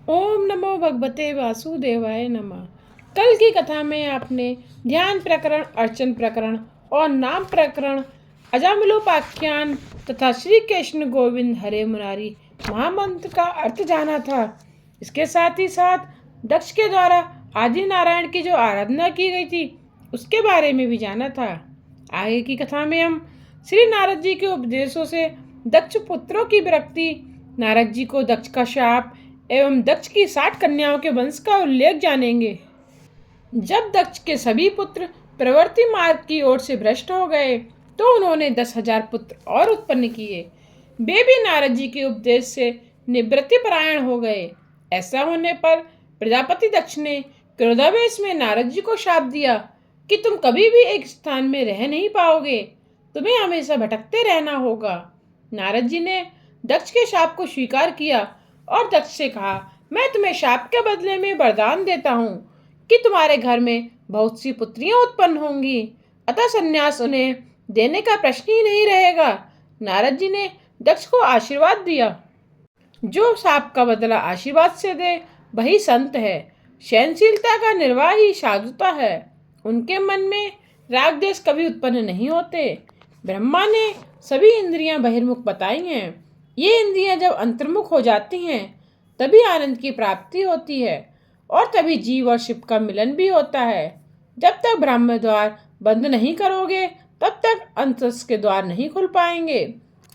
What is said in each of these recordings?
ओम नमो भगवते वासुदेवाय नमः। कल की कथा में आपने ध्यान प्रकरण, अर्चन प्रकरण और नाम प्रकरण, अजामिलोपाख्यान तथा श्री कृष्ण गोविंद हरे मुरारी महामंत्र का अर्थ जाना था। इसके साथ ही साथ दक्ष के द्वारा आदि नारायण की जो आराधना की गई थी उसके बारे में भी जाना था। आगे की कथा में हम श्री नारद जी के उपदेशों से दक्ष पुत्रों की विरक्ति, नारद जी को दक्ष का शाप एवं दक्ष की 60 कन्याओं के वंश का उल्लेख जानेंगे। जब दक्ष के सभी पुत्र प्रवृत्ति मार्ग की ओर से भ्रष्ट हो गए तो उन्होंने 10,000 पुत्र और उत्पन्न किए। वे भी नारद जी के उपदेश से निवृत्ति परायण हो गए। ऐसा होने पर प्रजापति दक्ष ने क्रोधावेश में नारद जी को शाप दिया कि तुम कभी भी एक स्थान में रह नहीं पाओगे, तुम्हें हमेशा भटकते रहना होगा। नारद जी ने दक्ष के शाप को स्वीकार किया और दक्ष से कहा, मैं तुम्हें शाप के बदले में वरदान देता हूँ कि तुम्हारे घर में बहुत सी पुत्रियां उत्पन्न होंगी, अतः संन्यास उन्हें देने का प्रश्न ही नहीं रहेगा। नारद जी ने दक्ष को आशीर्वाद दिया। जो शाप का बदला आशीर्वाद से दे वही संत है। सहनशीलता का निर्वाह ही साधुता है। उनके मन में राग द्वेष कभी उत्पन्न नहीं होते। ब्रह्मा ने सभी इंद्रियां बहिर्मुख बताई हैं। ये इंद्रियां जब अंतर्मुख हो जाती हैं तभी आनंद की प्राप्ति होती है और तभी जीव और शिव का मिलन भी होता है। जब तक ब्रह्म द्वार बंद नहीं करोगे तब तक अंतस के द्वार नहीं खुल पाएंगे।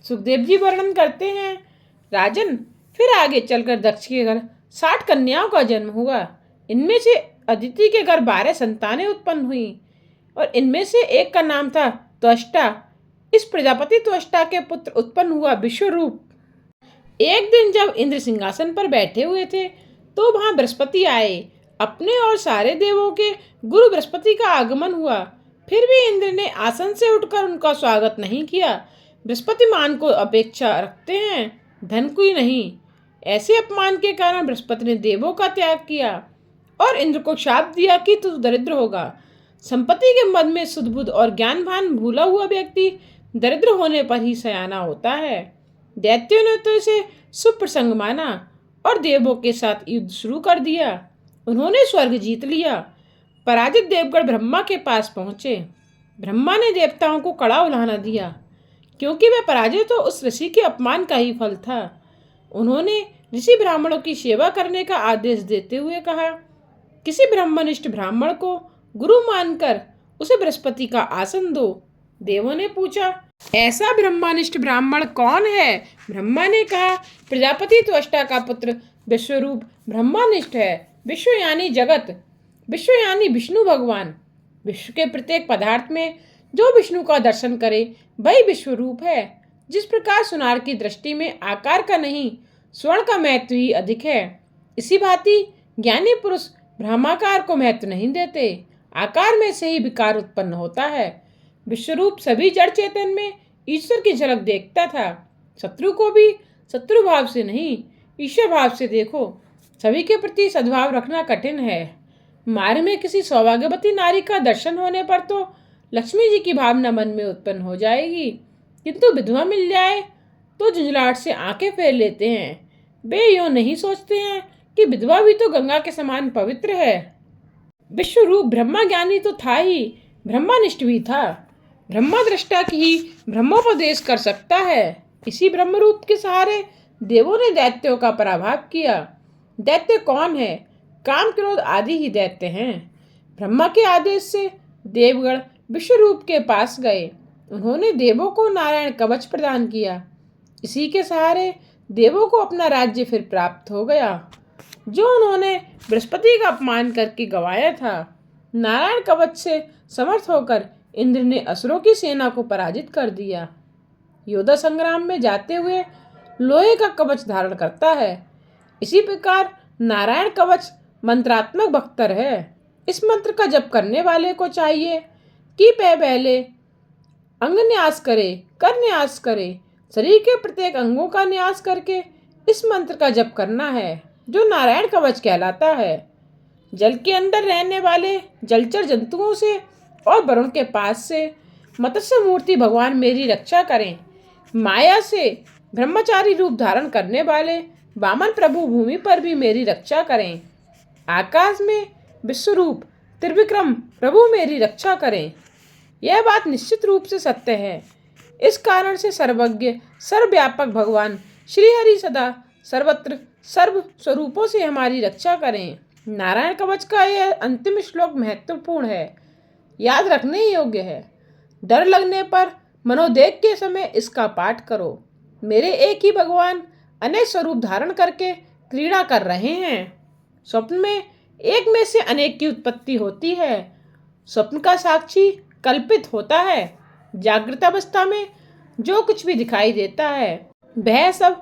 सुखदेव जी वर्णन करते हैं, राजन, फिर आगे चलकर दक्ष के घर 60 कन्याओं का जन्म हुआ। इनमें से अदिति के घर 12 संतानें उत्पन्न हुई और इनमें से एक का नाम था त्वष्टा। इस प्रजापति त्वष्टा के पुत्र उत्पन्न हुआ विश्वरूप। एक दिन जब इंद्र सिंहासन पर बैठे हुए थे तो वहां बृहस्पति आए। अपने और सारे देवों के गुरु बृहस्पति का आगमन हुआ, फिर भी इंद्र ने आसन से उठकर उनका स्वागत नहीं किया। बृहस्पति मान को अपेक्षा रखते हैं, धन कोई नहीं। ऐसे अपमान के कारण बृहस्पति ने देवों का त्याग किया और इंद्र को शाप दिया कि तू दरिद्र होगा। संपत्ति के मद में सुधबुद्ध और ज्ञानभान भूला हुआ व्यक्ति दरिद्र होने पर ही सयाना होता है। दैत्यों ने तो इसे शुभ प्रसंग माना और देवों के साथ युद्ध शुरू कर दिया। उन्होंने स्वर्ग जीत लिया। पराजित देवगण ब्रह्मा के पास पहुंचे। ब्रह्मा ने देवताओं को कड़ा उलाहना दिया क्योंकि वह पराजय तो उस ऋषि के अपमान का ही फल था। उन्होंने ऋषि ब्राह्मणों की सेवा करने का आदेश देते हुए कहा, किसी ब्रह्मनिष्ठ ब्राह्मण को गुरु मानकर उसे बृहस्पति का आसन दो। देवों ने पूछा, ऐसा ब्रह्मनिष्ठ ब्राह्मण कौन है? ब्रह्मा ने कहा, प्रजापति त्वष्टा का पुत्र विश्वरूप ब्रह्मनिष्ठ है। विश्व यानी जगत, विश्व यानी विष्णु भगवान। विश्व के प्रत्येक पदार्थ में जो विष्णु का दर्शन करे वही विश्वरूप है। जिस प्रकार सुनार की दृष्टि में आकार का नहीं स्वर्ण का महत्व ही अधिक है, इसी भांति ज्ञानी पुरुष ब्रह्माकार को महत्व नहीं देते। आकार में से ही विकार उत्पन्न होता है। विश्वरूप सभी जड़ चेतन में ईश्वर की झलक देखता था। शत्रु को भी शत्रु भाव से नहीं ईश्वर भाव से देखो। सभी के प्रति सद्भाव रखना कठिन है। मार्ग में किसी सौभाग्यवती नारी का दर्शन होने पर तो लक्ष्मी जी की भावना मन में उत्पन्न हो जाएगी, किंतु विधवा मिल जाए तो झुंझलाहट से आंखें फेर लेते हैं। वे यूं नहीं सोचते हैं कि विधवा भी तो गंगा के समान पवित्र है। विश्वरूप ब्रह्मा ज्ञानी तो था ही, ब्रह्मनिष्ठ भी था। ब्रह्मा दृष्टा की ही ब्रह्मोपदेश कर सकता है। इसी ब्रह्मरूप के सहारे देवों ने दैत्यों का पराभव किया। दैत्य कौन है? काम, क्रोध आदि ही दैत्य हैं। ब्रह्मा के आदेश से देवगण विश्वरूप के पास गए। उन्होंने देवों को नारायण कवच प्रदान किया। इसी के सहारे देवों को अपना राज्य फिर प्राप्त हो गया जो उन्होंने बृहस्पति का अपमान करके गंवाया था। नारायण कवच से समर्थ होकर इंद्र ने असुरों की सेना को पराजित कर दिया। योद्धा संग्राम में जाते हुए लोहे का कवच धारण करता है। इसी प्रकार नारायण कवच मंत्रात्मक बख्तर है। इस मंत्र का जप करने वाले को चाहिए कि पहले अंग न्यास करे, कर न्यास करे। शरीर के प्रत्येक अंगों का न्यास करके इस मंत्र का जप करना है जो नारायण कवच कहलाता है। जल के अंदर रहने वाले जलचर जंतुओं से और वरुण के पास से मत्स्य मूर्ति भगवान मेरी रक्षा करें। माया से ब्रह्मचारी रूप धारण करने वाले वामन प्रभु भूमि पर भी मेरी रक्षा करें। आकाश में विश्वरूप त्रिविक्रम प्रभु मेरी रक्षा करें। यह बात निश्चित रूप से सत्य है। इस कारण से सर्वज्ञ सर्वव्यापक भगवान श्री हरि सदा सर्वत्र सर्व स्वरूपों से हमारी रक्षा करें। नारायण कवच का यह अंतिम श्लोक महत्वपूर्ण है, याद रखने योग्य है। डर लगने पर मनोदेग के समय इसका पाठ करो। मेरे एक ही भगवान अनेक स्वरूप धारण करके क्रीड़ा कर रहे हैं। स्वप्न में एक में से अनेक की उत्पत्ति होती है। स्वप्न का साक्षी कल्पित होता है। जागृत अवस्था में जो कुछ भी दिखाई देता है वह सब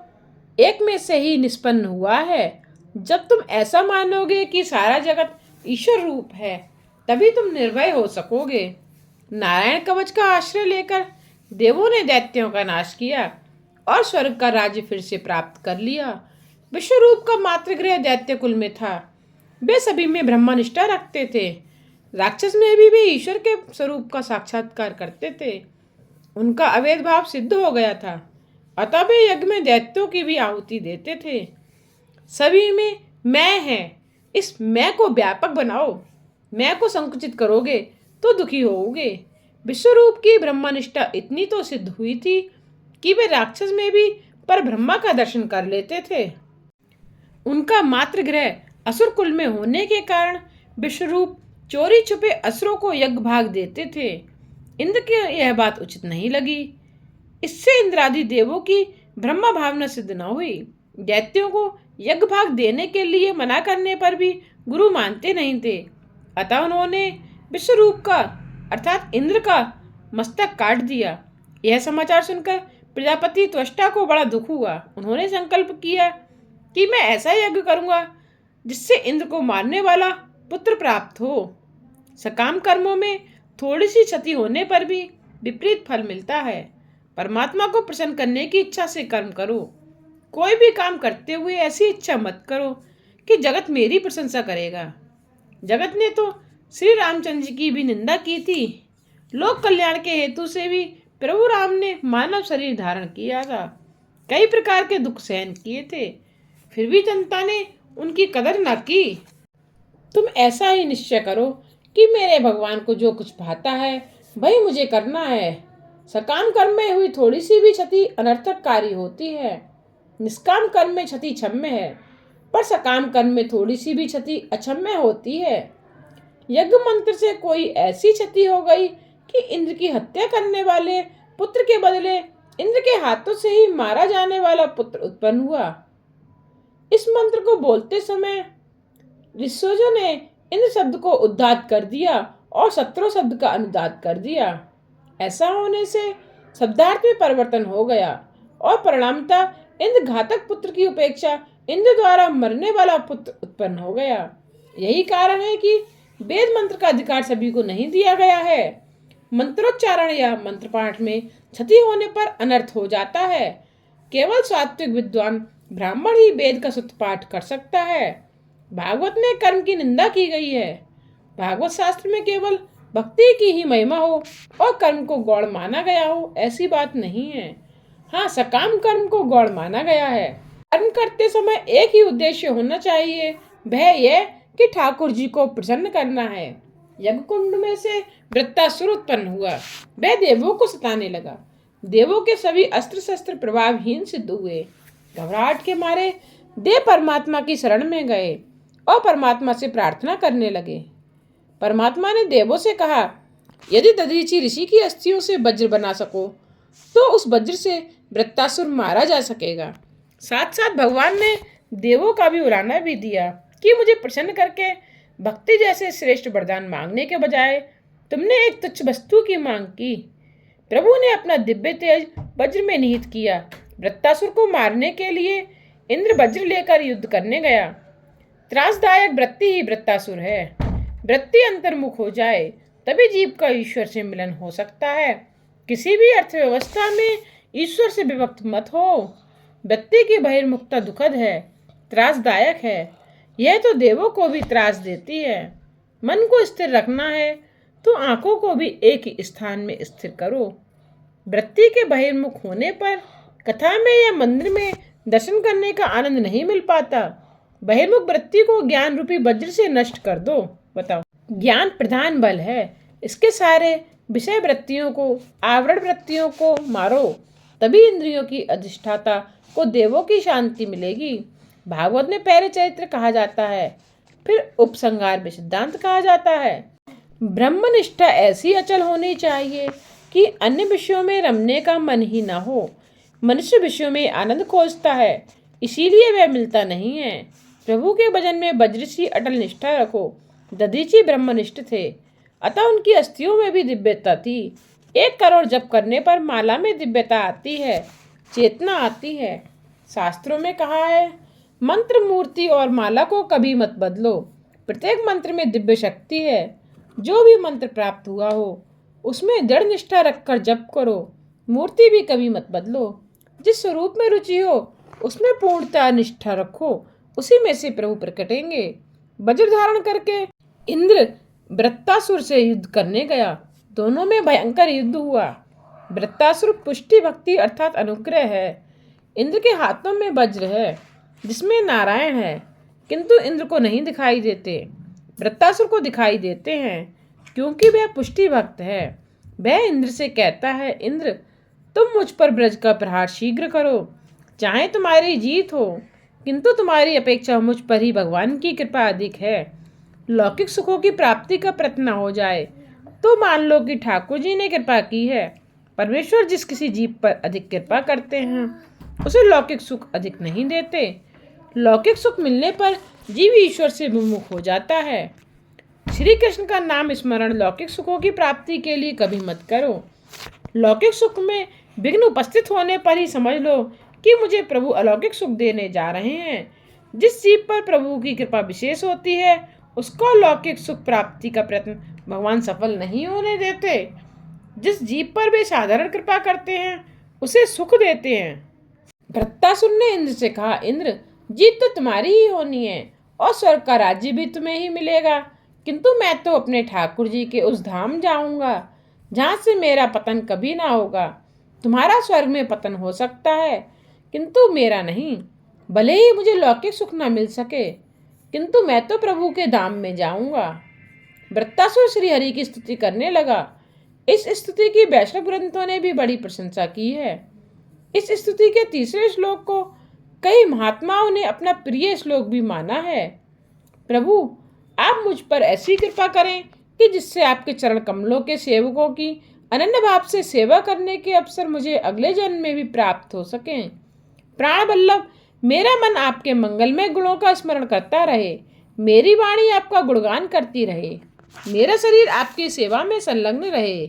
एक में से ही निष्पन्न हुआ है। जब तुम ऐसा मानोगे कि सारा जगत ईश्वर रूप है, तभी तुम निर्भय हो सकोगे। नारायण कवच का आश्रय लेकर देवों ने दैत्यों का नाश किया और स्वर्ग का राज्य फिर से प्राप्त कर लिया। विश्वरूप का मातृगृह दैत्य कुल में था। वे सभी में ब्रह्मनिष्ठा रखते थे। राक्षस में भी वे ईश्वर के स्वरूप का साक्षात्कार करते थे। उनका अवैध भाव सिद्ध हो गया था, अतः वे यज्ञ में दैत्यों की भी आहुति देते थे। सभी में मैं है, इस मैं को व्यापक बनाओ। मैं को संकुचित करोगे तो दुखी होोगे। विश्वरूप की ब्रह्मनिष्ठा इतनी तो सिद्ध हुई थी कि वे राक्षस में भी पर ब्रह्मा का दर्शन कर लेते थे। उनका मातृगृह असुर कुल में होने के कारण विश्वरूप चोरी छुपे असुरों को यज्ञ भाग देते थे। इंद्र की यह बात उचित नहीं लगी। इससे इंद्रादि देवों की ब्रह्मा भावना सिद्ध न हुई। दैत्यों को यज्ञ भाग देने के लिए मना करने पर भी गुरु मानते नहीं थे। अतः उन्होंने विश्वरूप का अर्थात इंद्र का मस्तक काट दिया। यह समाचार सुनकर प्रजापति त्वष्टा को बड़ा दुख हुआ। उन्होंने संकल्प किया कि मैं ऐसा यज्ञ करूंगा जिससे इंद्र को मारने वाला पुत्र प्राप्त हो। सकाम कर्मों में थोड़ी सी क्षति होने पर भी विपरीत फल मिलता है। परमात्मा को प्रसन्न करने की इच्छा से कर्म करो। कोई भी काम करते हुए ऐसी इच्छा मत करो कि जगत मेरी प्रशंसा करेगा। जगत ने तो श्री रामचंद्र जी की भी निंदा की थी। लोक कल्याण के हेतु से भी प्रभु राम ने मानव शरीर धारण किया था। कई प्रकार के दुख सहन किए थे, फिर भी जनता ने उनकी कदर न की। तुम ऐसा ही निश्चय करो कि मेरे भगवान को जो कुछ भाता है वही मुझे करना है। सकाम कर्म में हुई थोड़ी सी भी क्षति अनर्थककारी होती है। निष्काम कर्म में क्षति क्षम्य है, पर सकाम कर्म में थोड़ी सी भी क्षति अक्षम्य होती है। यज्ञ मंत्र से कोई ऐसी क्षति हो गई कि इंद्र की हत्या करने वाले पुत्र के बदले इंद्र के हाथों से ही मारा जाने वाला पुत्र उत्पन्न हुआ। इस मंत्र को बोलते समय ऋषियों ने इंद्र शब्द को उद्धात कर दिया और शत्रु शब्द का अनुदात कर दिया। ऐसा होने से शब्दार्थ में परिवर्तन हो गया और परिणामतः इंद्र घातक पुत्र की उपेक्षा इंद्र द्वारा मरने वाला पुत्र उत्पन्न हो गया। यही कारण है कि वेद मंत्र का अधिकार सभी को नहीं दिया गया है। मंत्रोच्चारण या मंत्र पाठ में क्षति होने पर अनर्थ हो जाता है। केवल सात्विक विद्वान ब्राह्मण ही वेद का शुद्ध पाठ कर सकता है। भागवत में कर्म की निंदा की गई है। भागवत शास्त्र में केवल भक्ति की ही महिमा हो और कर्म को गौण माना गया हो, ऐसी बात नहीं है। हाँ, सकाम कर्म को गौण माना गया है। कर्म करते समय एक ही उद्देश्य होना चाहिए, वह यह कि ठाकुर जी को प्रसन्न करना है। यज्ञ कुंड में से वृत्तासुर उत्पन्न हुआ। वह देवों को सताने लगा। देवों के सभी अस्त्र शस्त्र प्रभावहीन सिद्ध हुए। घबराहट के मारे देव परमात्मा की शरण में गए और परमात्मा से प्रार्थना करने लगे। परमात्मा ने देवों से कहा, यदि दधीचि ऋषि की अस्थियों से वज्र बना सको तो उस वज्र से वृत्तासुर मारा जा सकेगा। साथ साथ भगवान ने देवों का भी उलाहना भी दिया कि मुझे प्रसन्न करके भक्ति जैसे श्रेष्ठ वरदान मांगने के बजाय तुमने एक तुच्छ वस्तु की मांग की। प्रभु ने अपना दिव्य तेज वज्र में निहित किया। वृत्तासुर को मारने के लिए इंद्र वज्र लेकर युद्ध करने गया। त्रासदायक वृत्ति ही वृत्तासुर है। वृत्ति अंतर्मुख हो जाए तभी जीव का ईश्वर से मिलन हो सकता है। किसी भी अर्थव्यवस्था में ईश्वर से विभक्त मत हो। वृत्ति की बहिर्मुखता दुखद है, त्रासदायक है। यह तो देवों को भी त्रास देती है। मन को स्थिर रखना है तो आंखों को भी एक ही स्थान में स्थिर करो। वृत्ति के बहिर्मुख होने पर कथा में या मंदिर में दर्शन करने का आनंद नहीं मिल पाता। बहिर्मुख वृत्ति को ज्ञान रूपी वज्र से नष्ट कर दो। बताओ, ज्ञान प्रधान बल है, इसके सारे विषय वृत्तियों को, आवरण वृत्तियों को मारो, तभी इंद्रियों की अधिष्ठाता को देवों की शांति मिलेगी। भागवत में पहले चरित्र कहा जाता है, फिर उपसंहार में सिद्धांत कहा जाता है। ब्रह्मनिष्ठा ऐसी अचल होनी चाहिए कि अन्य विषयों में रमने का मन ही न हो। मनुष्य विषयों में आनंद खोजता है, इसीलिए वह मिलता नहीं है। प्रभु के भजन में वज्र सी अटल निष्ठा रखो। दधीची ब्रह्मनिष्ठ थे, अतः उनकी अस्थियों में भी दिव्यता थी। 1 करोड़ जप करने पर माला में दिव्यता आती है, चेतना आती है। शास्त्रों में कहा है, मंत्र मूर्ति और माला को कभी मत बदलो। प्रत्येक मंत्र में दिव्य शक्ति है। जो भी मंत्र प्राप्त हुआ हो उसमें दृढ़ निष्ठा रखकर जप करो। मूर्ति भी कभी मत बदलो। जिस स्वरूप में रुचि हो उसमें पूर्णता निष्ठा रखो, उसी में से प्रभु प्रकटेंगे। वज्र धारण करके इंद्र वृत्तासुर से युद्ध करने गया। दोनों में भयंकर युद्ध हुआ। वृत्तासुर पुष्टि भक्ति अर्थात अनुग्रह है। इंद्र के हाथों में वज्र है जिसमें नारायण है, किंतु इंद्र को नहीं दिखाई देते। वृत्तासुर को दिखाई देते हैं क्योंकि वह पुष्टि भक्त है। वह इंद्र से कहता है, इंद्र तुम मुझ पर ब्रज का प्रहार शीघ्र करो, चाहे तुम्हारी जीत हो, किंतु तुम्हारी अपेक्षा मुझ पर ही भगवान की कृपा अधिक है। लौकिक सुखों की प्राप्ति का प्रयत्न हो जाए तो मान लो कि ठाकुर जी ने कृपा की है। परमेश्वर जिस किसी जीव पर अधिक कृपा करते हैं उसे लौकिक सुख अधिक नहीं देते। लौकिक सुख मिलने पर जीव ईश्वर से विमुख हो जाता है। श्री कृष्ण का नाम स्मरण लौकिक सुखों की प्राप्ति के लिए कभी मत करो। लौकिक सुख में विघ्न उपस्थित होने पर ही समझ लो कि मुझे प्रभु अलौकिक सुख देने जा रहे हैं। जिस जीव पर प्रभु की कृपा विशेष होती है उसको लौकिक सुख प्राप्ति का प्रयत्न भगवान सफल नहीं होने देते। जिस जीव पर वे साधारण कृपा करते हैं उसे सुख देते हैं। वृत्तासुर ने इंद्र से कहा, इंद्र जीत तो तुम्हारी ही होनी है और स्वर्ग का राज्य भी तुम्हें ही मिलेगा, किंतु मैं तो अपने ठाकुर जी के उस धाम जाऊंगा जहाँ से मेरा पतन कभी ना होगा। तुम्हारा स्वर्ग में पतन हो सकता है किंतु मेरा नहीं। भले ही मुझे लौकिक सुख न मिल सके किंतु मैं तो प्रभु के धाम में जाऊंगा। वृत्तासुर श्री हरि की स्तुति करने लगा। इस स्तुति की वैष्णव ग्रंथों ने भी बड़ी प्रशंसा की है। इस स्तुति के तीसरे श्लोक को कई महात्माओं ने अपना प्रिय श्लोक भी माना है। प्रभु आप मुझ पर ऐसी कृपा करें कि जिससे आपके चरण कमलों के सेवकों की अनन्य भाव से सेवा करने के अवसर मुझे अगले जन्म में भी प्राप्त हो सकें। प्राण वल्लभ मेरा मन आपके मंगलमय गुणों का स्मरण करता रहे, मेरी वाणी आपका गुणगान करती रहे, मेरा शरीर आपकी सेवा में संलग्न रहे।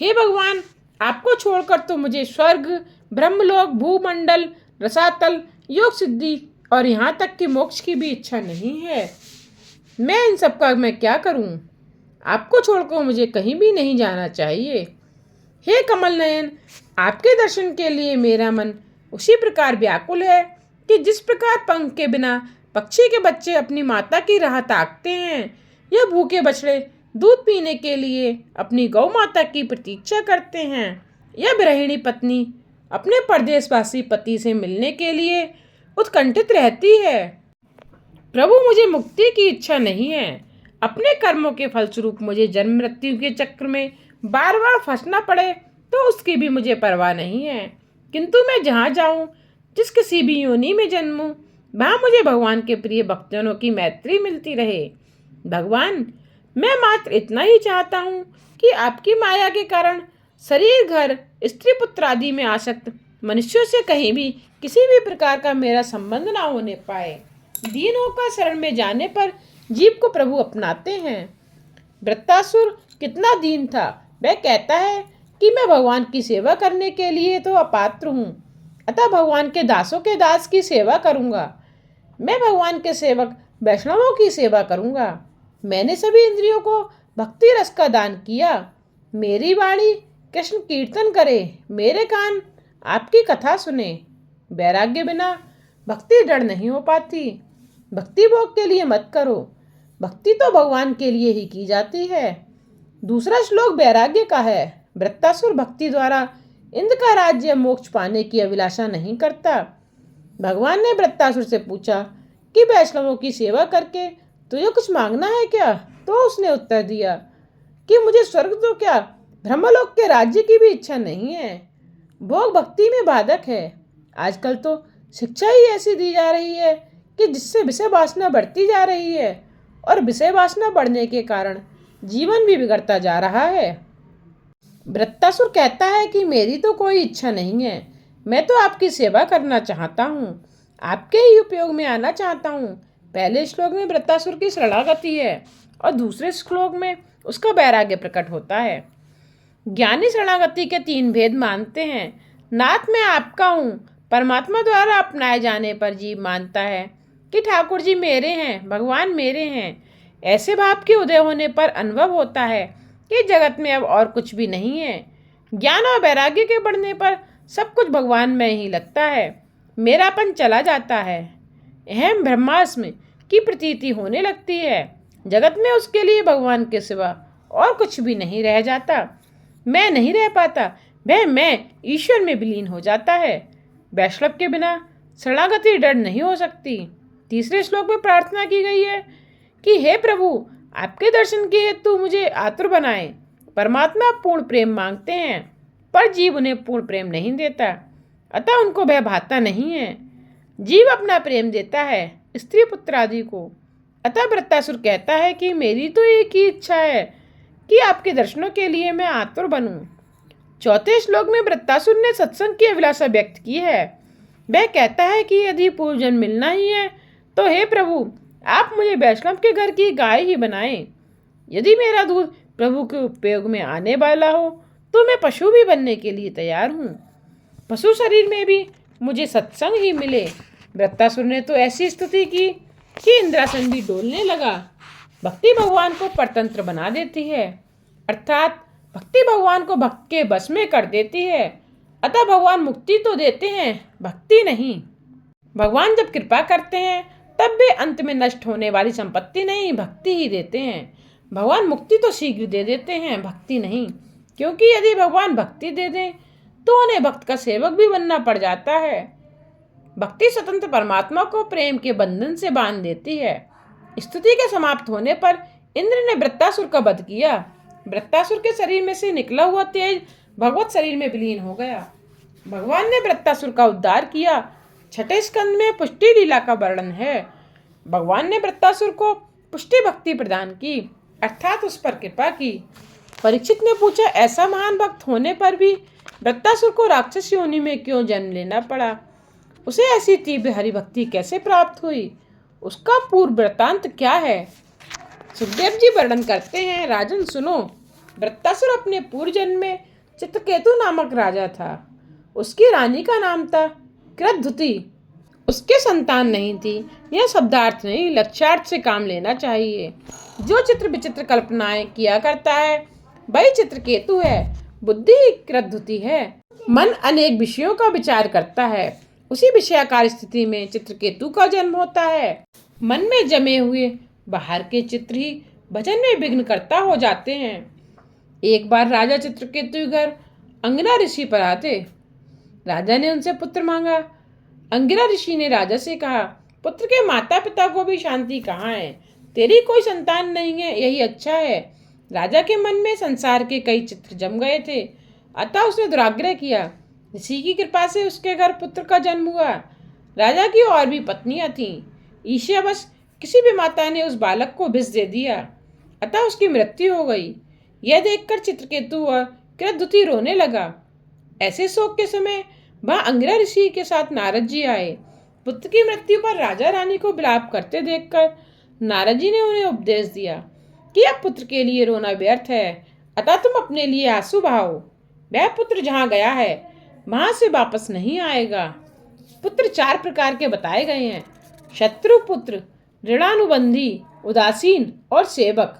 हे भगवान आपको छोड़कर तो मुझे स्वर्ग, ब्रह्मलोक, भूमंडल, रसातल, योग सिद्धि और यहाँ तक कि मोक्ष की भी इच्छा नहीं है। मैं इन सब का मैं क्या करूं? आपको छोड़कर मुझे कहीं भी नहीं जाना चाहिए। हे कमल नयन आपके दर्शन के लिए मेरा मन उसी प्रकार व्याकुल है कि जिस प्रकार पंख के बिना पक्षी के बच्चे अपनी माता की राह ताकते हैं या भूखे बछड़े दूध पीने के लिए अपनी गौ माता की प्रतीक्षा करते हैं या गृहिणी पत्नी अपने परदेशवासी पति से मिलने के लिए उत्कंठित रहती है। प्रभु मुझे मुक्ति की इच्छा नहीं है। अपने कर्मों के फलस्वरूप मुझे जन्म मृत्यु के चक्र में बार बार फंसना पड़े तो उसकी भी मुझे परवाह नहीं है, किंतु मैं जहाँ जाऊँ, जिस किसी भी योनि में जन्मूँ, वहाँ मुझे भगवान के प्रिय भक्तजनों की मैत्री मिलती रहे। भगवान मैं मात्र इतना ही चाहता हूँ कि आपकी माया के कारण शरीर, घर, स्त्री पुत्र आदि में आसक्त मनुष्यों से कहीं भी किसी भी प्रकार का मेरा संबंध ना होने पाए। दीन होकर शरण में जाने पर जीव को प्रभु अपनाते हैं। वृत्तासुर कितना दीन था। वह कहता है कि मैं भगवान की सेवा करने के लिए तो अपात्र हूँ, अतः भगवान के दासों के दास की सेवा करूँगा। मैं भगवान के सेवक वैष्णवों की सेवा करूँगा। मैंने सभी इंद्रियों को भक्ति रस का दान किया। मेरी वाणी कृष्ण कीर्तन करे, मेरे कान आपकी कथा सुने। वैराग्य बिना भक्ति दृढ़ नहीं हो पाती। भक्ति भोग के लिए मत करो, भक्ति तो भगवान के लिए ही की जाती है। दूसरा श्लोक वैराग्य का है। वृत्तासुर भक्ति द्वारा इंद्र का राज्य मोक्ष पाने की अभिलाषा नहीं करता। भगवान ने वृत्तासुर से पूछा कि वैष्णवों की सेवा करके तुझे कुछ मांगना है क्या? तो उसने उत्तर दिया कि मुझे स्वर्ग तो क्या, ब्रह्मलोक के राज्य की भी इच्छा नहीं है। भोग भक्ति में बाधक है। आजकल तो शिक्षा ही ऐसी दी जा रही है कि जिससे विषय वासना बढ़ती जा रही है और विषय वासना बढ़ने के कारण जीवन भी बिगड़ता जा रहा है। वृत्तासुर कहता है कि मेरी तो कोई इच्छा नहीं है, मैं तो आपकी सेवा करना चाहता हूँ, आपके ही उपयोग में आना चाहता हूँ। पहले श्लोक में वृत्तासुर की शरणागति है और दूसरे श्लोक में उसका वैराग्य प्रकट होता है। ज्ञानी शरणागति के 3 भेद मानते हैं। नाथ मैं आपका हूँ, परमात्मा द्वारा अपनाए जाने पर जीव मानता है कि ठाकुर जी मेरे हैं, भगवान मेरे हैं। ऐसे भाव के उदय होने पर अनुभव होता है कि जगत में अब और कुछ भी नहीं है। ज्ञान और वैराग्य के बढ़ने पर सब कुछ भगवान में ही लगता है, मेरापन चला जाता है, अहम ब्रह्मास्म की प्रतीति होने लगती है। जगत में उसके लिए भगवान के सिवा और कुछ भी नहीं रह जाता। मैं नहीं रह पाता, वह मैं ईश्वर में विलीन हो जाता है। वैष्णव के बिना शरणागति दृढ़ नहीं हो सकती। तीसरे श्लोक में प्रार्थना की गई है कि हे प्रभु, आपके दर्शन के हेतु मुझे आतुर बनाए। परमात्मा पूर्ण प्रेम मांगते हैं पर जीव उन्हें पूर्ण प्रेम नहीं देता, अतः उनको वह भाता नहीं है। जीव अपना प्रेम देता है स्त्री पुत्र आदि को। अतः वृत्तासुर कहता है कि मेरी तो एक ही इच्छा है कि आपके दर्शनों के लिए मैं आतुर बनूं। चौथे श्लोक में वृत्तासुर ने सत्संग की अभिलाषा व्यक्त की है। वह कहता है कि यदि पूर्वजन्म मिलना ही है तो हे प्रभु, आप मुझे वैष्णव के घर की गाय ही बनाएं। यदि मेरा दूध प्रभु के उपयोग में आने वाला हो तो मैं पशु भी बनने के लिए तैयार हूँ। पशु शरीर में भी मुझे सत्संग ही मिले। वृत्तासुर ने तो ऐसी स्तुति की कि इंद्रासन भी डोलने लगा। भक्ति भगवान को परतंत्र बना देती है, अर्थात भक्ति भगवान को भक्त के बस में कर देती है। अतः भगवान मुक्ति तो देते हैं, भक्ति नहीं। भगवान जब कृपा करते हैं तब वे अंत में नष्ट होने वाली संपत्ति नहीं, भक्ति ही देते हैं। भगवान मुक्ति तो शीघ्र दे देते हैं, भक्ति नहीं, क्योंकि यदि भगवान भक्ति दे दें तो उन्हें भक्त का सेवक भी बनना पड़ जाता है। भक्ति स्वतंत्र परमात्मा को प्रेम के बंधन से बांध देती है। स्तुति के समाप्त होने पर इंद्र ने वृत्तासुर का वध किया। वृत्तासुर के शरीर में से निकला हुआ तेज भगवत शरीर में विलीन हो गया। भगवान ने वृत्तासुर का उद्धार किया। छठे स्कंद में पुष्टि लीला का वर्णन है। भगवान ने वृत्तासुर को पुष्टि भक्ति प्रदान की, अर्थात उस पर कृपा की। परीक्षित ने पूछा, ऐसा महान भक्त होने पर भी वृत्तासुर को राक्षस योनि में क्यों जन्म लेना पड़ा? उसे ऐसी तीव्र हरिभक्ति कैसे प्राप्त हुई? उसका पूर्व वृत्तांत क्या है? सुखदेव जी वर्णन करते हैं, राजन सुनो। वृत्तासुर अपने पूर्व जन्म में चित्रकेतु नामक राजा था। उसकी रानी का नाम था कृद्धुति। उसके संतान नहीं थी। यह शब्दार्थ नहीं, लक्ष्यार्थ से काम लेना चाहिए। जो चित्र विचित्र कल्पनाएं किया करता है वही चित्रकेतु है। बुद्धि ही कृद्धुति है। मन अनेक विषयों का विचार करता है, उसी विषयाकार स्थिति में चित्रकेतु का जन्म होता है। मन में जमे हुए बाहर के चित्र ही भजन में विघ्नकर्ता हो जाते हैं। एक बार राजा चित्रकेतु घर अंगिरा ऋषि पर आते। राजा ने उनसे पुत्र मांगा। अंगिरा ऋषि ने राजा से कहा, पुत्र के माता पिता को भी शांति कहाँ है? तेरी कोई संतान नहीं है, यही अच्छा है। राजा के मन में संसार के कई चित्र जम गए थे, अतः उसने दुराग्रह किया। ऋषि की कृपा से उसके घर पुत्र का जन्म हुआ। राजा की और भी पत्नियां थीं। ईर्ष्यावश किसी भी माता ने उस बालक को विष दे दिया, अतः उसकी मृत्यु हो गई। यह देखकर चित्रकेतु और कृद्धुति रोने लगा। ऐसे शोक के समय वह अंगिरा ऋषि के साथ नारद जी आए। पुत्र की मृत्यु पर राजा रानी को विलाप करते देखकर नारद जी ने उन्हें उपदेश दिया कि अब पुत्र के लिए रोना व्यर्थ है, अतः तुम अपने लिए आंसू बहाओ। वह पुत्र जहाँ गया है वहां से वापस नहीं आएगा। पुत्र 4 प्रकार के बताए गए हैं: शत्रु पुत्र, ऋणानुबंधी, उदासीन और सेवक।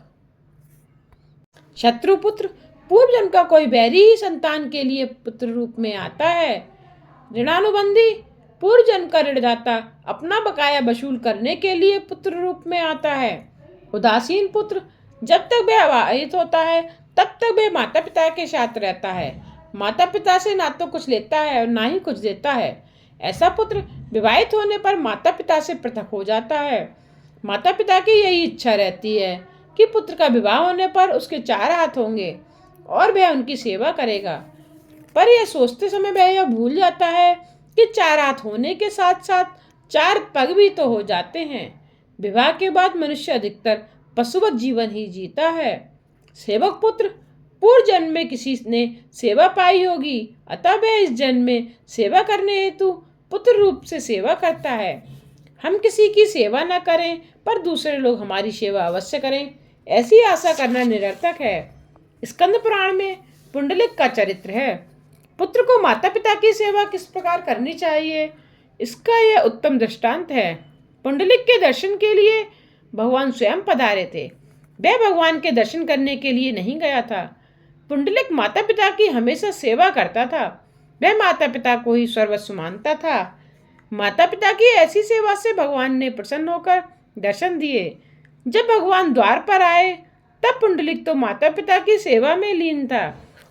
शत्रु पुत्र पूर्व जन्म का कोई बैरी ही संतान के लिए पुत्र रूप में आता है। ऋणानुबंधी पूर्व जन्म का ऋणदाता अपना बकाया वसूल करने के लिए पुत्र रूप में आता है। उदासीन पुत्र जब तक वह अविवाहित होता है तब तक वह माता पिता के साथ रहता है। माता पिता से ना तो कुछ लेता है और ना ही कुछ देता है। ऐसा पुत्र विवाहित होने पर माता पिता से पृथक हो जाता है। माता पिता की यही इच्छा रहती है कि पुत्र का विवाह होने पर उसके 4 हाथ होंगे और वह उनकी सेवा करेगा, पर यह सोचते समय वह यह भूल जाता है कि 4 हाथ होने के साथ साथ 4 पग भी तो हो जाते हैं। विवाह के बाद मनुष्य अधिकतर पशुवत जीवन ही जीता है। सेवक पुत्र पूर्व जन्म में किसी ने सेवा पाई होगी, अतः वह इस जन्म में सेवा करने हेतु पुत्र रूप से सेवा करता है। हम किसी की सेवा न करें पर दूसरे लोग हमारी सेवा अवश्य करें, ऐसी आशा करना निरर्थक है। स्कंद पुराण में पुंडलिक का चरित्र है। पुत्र को माता पिता की सेवा किस प्रकार करनी चाहिए, इसका यह उत्तम दृष्टांत है। पुंडलिक के दर्शन के लिए भगवान स्वयं पधारे थे। वह भगवान के दर्शन करने के लिए नहीं गया था। पुंडलिक माता पिता की हमेशा सेवा करता था। वह माता पिता को ही सर्वस्व मानता था। माता पिता की ऐसी सेवा से भगवान ने प्रसन्न होकर दर्शन दिए। जब भगवान द्वार पर आए तब पुंडलिक तो माता पिता की सेवा में लीन था।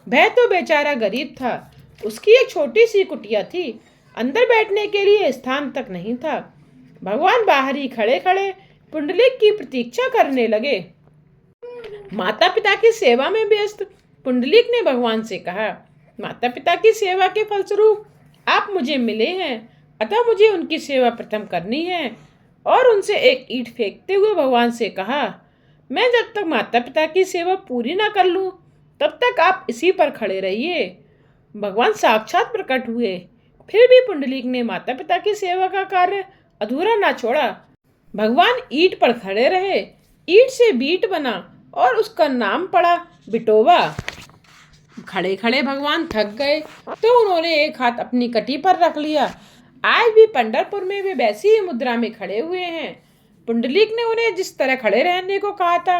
वह तो बेचारा गरीब था। उसकी एक छोटी सी कुटिया थी, अंदर बैठने के लिए स्थान तक नहीं था। भगवान बाहर ही खड़े खड़े पुंडलिक की प्रतीक्षा करने लगे। माता पिता की सेवा में व्यस्त पुंडलिक ने भगवान से कहा, माता पिता की सेवा के फलस्वरूप आप मुझे मिले हैं, अतः मुझे उनकी सेवा प्रथम करनी है। और उनसे एक ईंट फेंकते हुए भगवान से कहा, मैं जब तक माता पिता की सेवा पूरी ना कर लूं तब तक आप इसी पर खड़े रहिए। भगवान साक्षात प्रकट हुए, फिर भी पुंडलिक ने माता पिता की सेवा का कार्य अधूरा ना छोड़ा। भगवान ईंट पर खड़े रहे। ईंट से बीट बना और उसका नाम पड़ा बिटोबा। खड़े खड़े भगवान थक गए तो उन्होंने एक हाथ अपनी कटी पर रख लिया। आज भी पंढरपुर में वे वैसी ही मुद्रा में खड़े हुए हैं। पुंडलिक ने उन्हें जिस तरह खड़े रहने को कहा था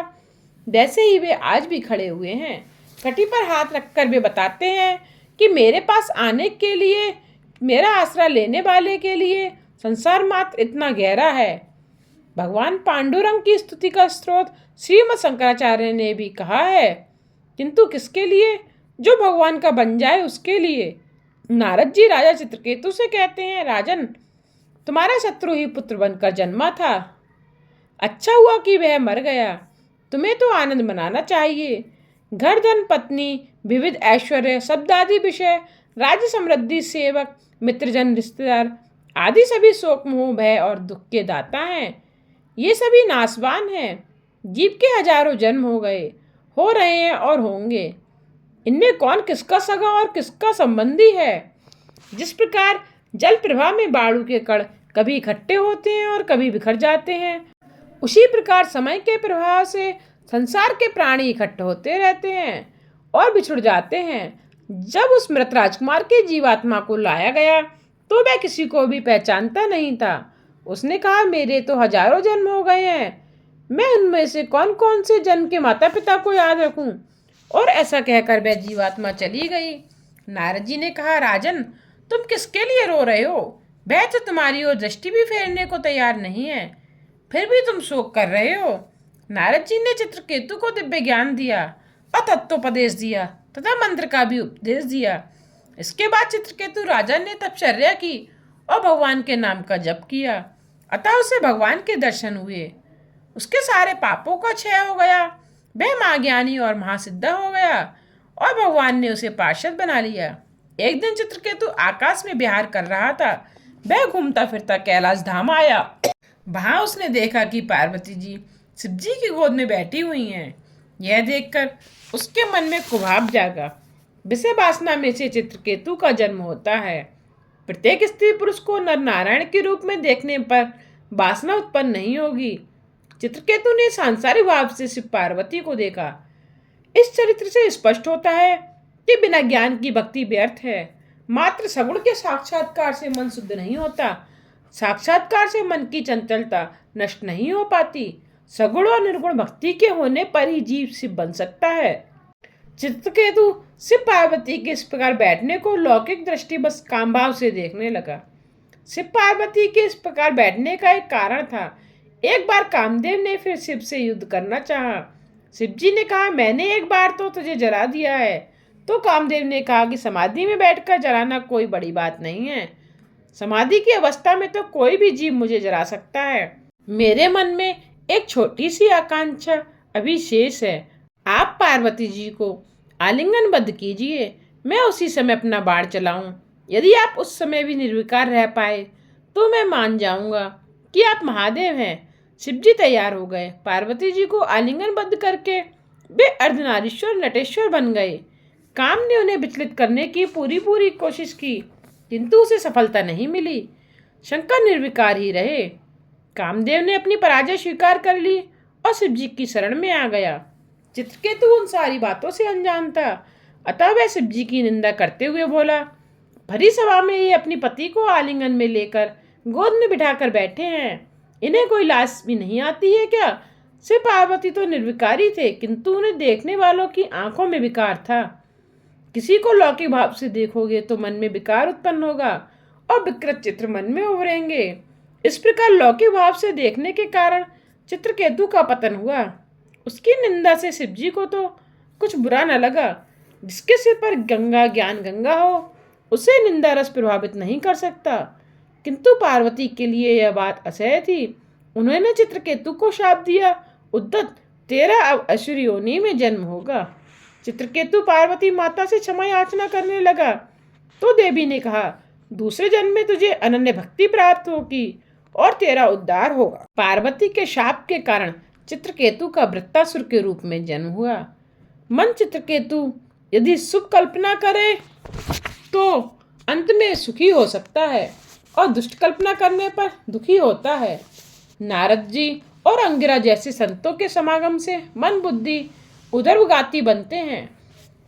वैसे ही वे आज भी खड़े हुए हैं। कटी पर हाथ रखकर वे बताते हैं कि मेरे पास आने के लिए, मेरा आसरा लेने वाले के लिए संसार मात्र इतना गहरा है। भगवान पांडुरंग की स्तुति का स्रोत श्रीमद् शंकराचार्य ने भी कहा है, किंतु किसके लिए? जो भगवान का बन जाए उसके लिए। नारद जी राजा चित्रकेतु से कहते हैं, राजन, तुम्हारा शत्रु ही पुत्र बनकर जन्मा था। अच्छा हुआ कि वह मर गया। तुम्हें तो आनंद मनाना चाहिए। घर, धन, पत्नी, विविध ऐश्वर्य, शब्द आदि विषय, राज्य, समृद्धि, सेवक, मित्रजन, रिश्तेदार आदि सभी शोक, मोह, भय और दुख के दाता हैं। ये सभी नाशवान हैं। जीव के हजारों जन्म हो गए, हो रहे हैं और होंगे। इनमें कौन किसका सगा और किसका संबंधी है? जिस प्रकार जल प्रवाह में बाणु के कण कभी इकट्ठे होते हैं और कभी बिखर जाते हैं, उसी प्रकार समय के प्रभाव से संसार के प्राणी इकट्ठे होते रहते हैं और बिछुड़ जाते हैं। जब उस मृत राजकुमार के जीवात्मा को लाया गया तो वह किसी को भी पहचानता नहीं था। उसने कहा, मेरे तो हजारों जन्म हो गए हैं, मैं उनमें से कौन कौन से जन्म के माता पिता को याद रखूं? और ऐसा कहकर वह जीवात्मा चली गई। नारद जी ने कहा, राजन, तुम किसके लिए रो रहे हो? वह तो तुम्हारी ओर दृष्टि भी फेरने को तैयार नहीं है, फिर भी तुम शोक कर रहे हो। नारद जी ने चित्रकेतु को दिव्य ज्ञान दिया और तत्वोपदेश दिया तथा मंत्र का भी उपदेश दिया। इसके बाद चित्रकेतु राजा ने तपश्चर्या की और भगवान के नाम का जप किया, अतः उसे भगवान के दर्शन हुए। उसके सारे पापों का क्षय हो गया, वह महाज्ञानी और महासिद्ध हो गया और भगवान ने उसे पार्षद बना लिया। एक दिन चित्रकेतु आकाश में विहार कर रहा था। वह घूमता फिरता कैलाश धाम आया। वहां उसने देखा कि पार्वती जी शिव जी की गोद में बैठी हुई हैं। यह देखकर उसके मन में कुभाव जागा। विषय वासना में से चित्रकेतु का जन्म होता है। प्रत्येक स्त्री पुरुष को नर नारायण के रूप में देखने पर वासना उत्पन्न नहीं होगी। चित्रकेतु ने सांसारिक भाव से शिव पार्वती को देखा। इस चरित्र से स्पष्ट होता है कि बिना ज्ञान की भक्ति व्यर्थ है। मात्र सगुण के साक्षात्कार से मन शुद्ध नहीं होता। साक्षात्कार से मन की चंचलता नष्ट नहीं हो पाती। सगुण और निर्गुण भक्ति के होने पर ही जीव शिव बन सकता है। चित्रकेतु शिव पार्वती के इस प्रकार बैठने को लौकिक दृष्टि बस काम भाव से देखने लगा। शिव पार्वती के इस प्रकार बैठने का एक कारण था। एक बार कामदेव ने फिर शिव से युद्ध करना चाहा। शिव जी ने कहा, मैंने एक बार तो तुझे जला दिया है। तो कामदेव ने कहा कि समाधि में बैठकर जलाना कोई बड़ी बात नहीं है। समाधि की अवस्था में तो कोई भी जीव मुझे जला सकता है। मेरे मन में एक छोटी सी आकांक्षा अभी शेष है। आप पार्वती जी को आलिंगनबद्ध कीजिए, मैं उसी समय अपना बाण चलाऊं। यदि आप उस समय भी निर्विकार रह पाए तो मैं मान जाऊंगा कि आप महादेव हैं। शिव जी तैयार हो गए। पार्वती जी को आलिंगनबद्ध करके वे अर्धनारीश्वर नटेश्वर बन गए। काम ने उन्हें विचलित करने की पूरी कोशिश की, किंतु उसे सफलता नहीं मिली। शंकर निर्विकार ही रहे। कामदेव ने अपनी पराजय स्वीकार कर ली और शिव जी की शरण में आ गया। चित्रकेतु उन सारी बातों से अनजान था, अतः वह शिव जी की निंदा करते हुए बोला, भरी सभा में ये अपनी पति को आलिंगन में लेकर गोद में बिठाकर बैठे हैं, इन्हें कोई लाज भी नहीं आती है क्या? शिव पार्वती तो निर्विकारी थे, किंतु उन्हें देखने वालों की आंखों में विकार था। किसी को लौकिक भाव से देखोगे तो मन में विकार उत्पन्न होगा और विकृत चित्र मन में उभरेंगे। इस प्रकार लौकिक भाव से देखने के कारण चित्रकेतु का पतन हुआ। उसकी निंदा से शिव जी को तो कुछ बुरा न लगा। जिसके सिर पर गंगा ज्ञान गंगा हो उसे निंदा रस प्रभावित नहीं कर सकता, किंतु पार्वती के लिए यह बात असह्य थी। उन्होंने चित्रकेतु को शाप दिया, उद्धत तेरा अब असुरी योनि में जन्म होगा। चित्रकेतु पार्वती माता से क्षमा याचना करने लगा तो देवी ने कहा, दूसरे जन्म में तुझे अनन्य भक्ति प्राप्त होगी और तेरा उद्धार होगा। पार्वती के शाप के कारण चित्रकेतु का वृत्तासुर के रूप में जन्म हुआ। मन चित्रकेतु यदि शुभ कल्पना करे तो अंत में सुखी हो सकता है और दुष्ट कल्पना करने पर दुखी होता है। नारद जी और अंगिरा जैसे संतों के समागम से मन बुद्धि उदरगाती बनते हैं।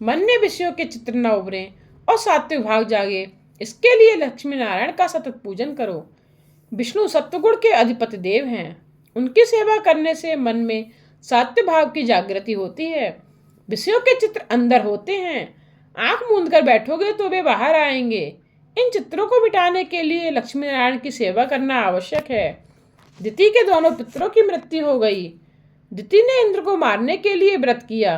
मन में विषयों के चित्र न उभरे और सात्विक भाव जागे, इसके लिए लक्ष्मी नारायण का सतत पूजन करो। विष्णु सत्वगुण के अधिपति देव हैं। उनकी सेवा करने से मन में सात्विक भाव की जागृति होती है। विषयों के चित्र अंदर होते हैं, आंख मूंद कर बैठोगे तो वे बाहर आएंगे। इन चित्रों को मिटाने के लिए लक्ष्मी नारायण की सेवा करना आवश्यक है। दिति के दोनों पुत्रों की मृत्यु हो गई। दिति ने इंद्र को मारने के लिए व्रत किया।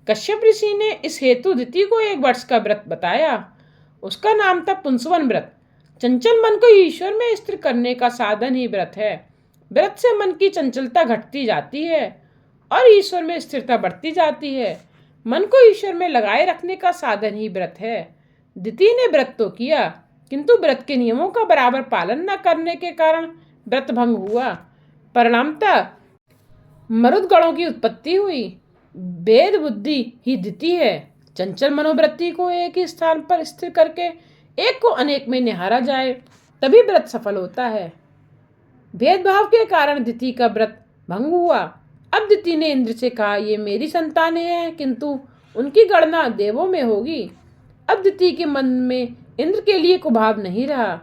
कश्यप ऋषि ने इस हेतु दिति को 1 वर्ष का व्रत बताया। उसका नाम था पुंसवन व्रत। चंचल मन को ईश्वर में स्थिर करने का साधन ही व्रत है। व्रत से मन की चंचलता घटती जाती है और ईश्वर में स्थिरता बढ़ती जाती है। मन को ईश्वर में लगाए रखने का साधन ही व्रत है। दिति ने व्रत तो किया, किंतु व्रत के नियमों का बराबर पालन न करने के कारण व्रत भंग हुआ। परिणामतः मरुदगणों की उत्पत्ति हुई। वेद बुद्धि ही दिति है। चंचल मनोवृत्ति को एक ही स्थान पर स्थिर करके एक को अनेक में निहारा जाए, तभी व्रत सफल होता है। भेदभाव के कारण दिति का व्रत भंग हुआ। अब दिति ने इंद्र से कहा, ये मेरी संतानें हैं, किंतु उनकी गणना देवों में होगी। अब दिति के मन में इंद्र के लिए कुभाव नहीं रहा।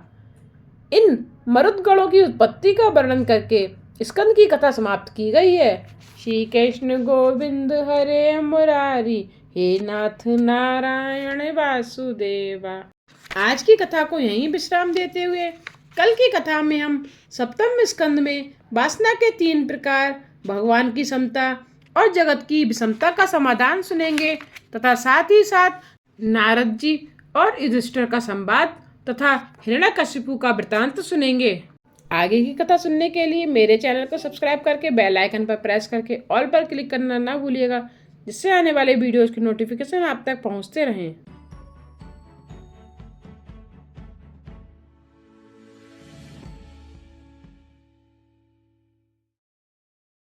इन मरुदगणों की उत्पत्ति का वर्णन करके स्कंद की कथा समाप्त की गई है। श्री कृष्ण गोविंद हरे मुरारी, हे नाथ नारायण वासुदेवा। आज की कथा को यहीं विश्राम देते हुए कल की कथा में हम सप्तम स्कंद में वासना के 3 प्रकार, भगवान की समता और जगत की विषमता का समाधान सुनेंगे तथा साथ ही साथ नारद जी और युधिष्ठिर का संवाद तथा हिरण्यकशिपु का वृतांत सुनेंगे। आगे की कथा सुनने के लिए मेरे चैनल को सब्सक्राइब करके बेल आइकन पर प्रेस करके ऑल पर क्लिक करना ना भूलिएगा, जिससे आने वाले वीडियोज़ की नोटिफिकेशन आप तक पहुंचते रहें।